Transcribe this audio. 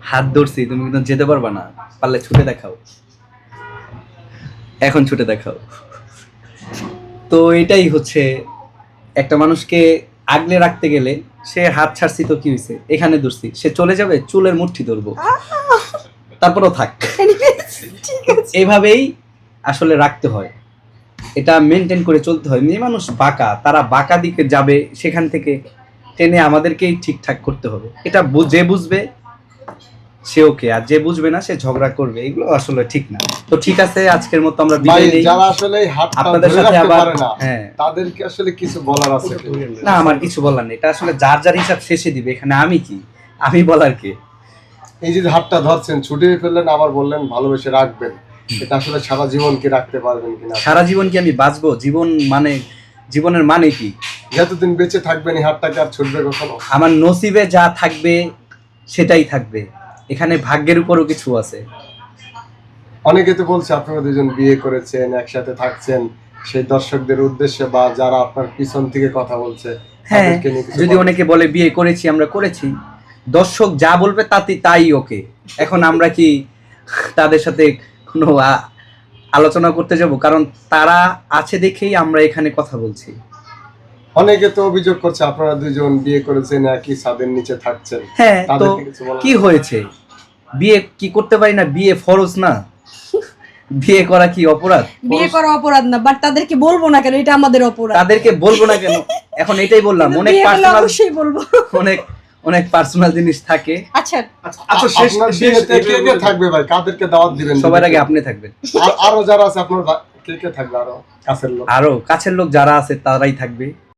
হাত ধরছি, তুমি কিন্তু যেতে পারবা না, পারলে ছুটে দেখাও, এখন ছুটে দেখাও। তো এটাই হচ্ছে, একটা মানুষকে আগলে রাখতে গেলে সে হাত ছাড়ছি তো কি হয়েছে, এখানে ধরছি, সে চলে যাবে, চুলের মুঠি ধরবো, তারপরও থাক। ঠিক আছে। এভাবেই আসলে রাখতে হয়, এটা মেনটেন করে চলতে হয়। মেয়ে মানুষ বাঁকা, তারা বাঁকা দিকে যাবে, সেখান থেকে টেনে আমাদেরকেই ঠিকঠাক করতে হবে। এটা যে বুঝবে সে ওকে, আর যে বুঝবে না সে ঝগড়া করবে, এগুলো আসলে ঠিক না। তো ঠিক আছে, আজকের মতো আমরা ভাই বিদায় নেই। যারা আসলে এই হাতটা আপনাদের ধরে সাথে রাখতে আবার পারে না, হ্যাঁ, তাদেরকে আসলে কিছু বলার আছে কি? না আমার কিছু বলার নেই, এটা আসলে যার যার হিসাব শেষে দিবে, এখানে আমি কি, আমি বলার কে? এই যে হাতটা ধরছেন, ছুটিয়ে ফেললেন, আবার বললেন ভালোবেসে রাখবেন, এটা আসলে সারা জীবন কি রাখতে পারবেন কিনা? সারা জীবন কি আমি বাঁচবো? জীবন মানে, জীবনের মানে কি? যতদিন বেঁচে থাকবেন এই হাতটাকে আর ছুটবে কখনো? আমার নসিবে যা থাকবে সেটাই থাকবে, এখানে ভাগ্যের উপরও কিছু আছে। অনেকে তো বলছে আপনারা দুজন বিয়ে করেছেন, একসাথে থাকছেন, সেই দর্শকদের উদ্দেশ্যে বা যারা আপনার পিছন থেকে কথা বলছে হ্যাঁ, তাদেরকে নিয়ে কিছু যদি বলেন? অনেকে বলে বিয়ে করেছি, আমরা করেছি, দর্শক যা বলবে তাই ওকে। এখন আমরা কি তাদের সাথে কোনো আলোচনা করতে যাব? কারণ তারা আছে দেখেই আমরা এখানে কথা বলছি। অনেকে তো অভিযোগ করছে আপনারা দুজন বিয়ে করেছেন, একই ছাদের নিচে থাকছেন, হ্যাঁ, তো তাদেরকে কিছু বলেন? কি হয়েছে, বিয়ে কি করতে পারি না? বিয়ে ফরজ না? বিয়ে করা কি অপরাধ? বিয়ে করা অপরাধ না, বাট তাদেরকে বলবো না কেন, এটা আমাদের অপরাধ। তাদেরকে বলবো না কেন? এখন এটাই বললাম, কিন্তু অনেক বিয়ে করলে পার্সোনাল, অবশ্যই বলবো। অনেক অনেক পার্সোনাল জিনিস থাকে। আচ্ছা, আচ্ছা শেষ আপনার বিয়েতে কে কে থাকবে ভাই? কাদেরকে দাওয়াত দিবেন? সবার আগে আপনি থাকবেন, আরো যারা আছে আপনার কে কে থাকবে? আরো কাছের লোক? আরো কাছের লোক যারা আছে তারাই থাকবে।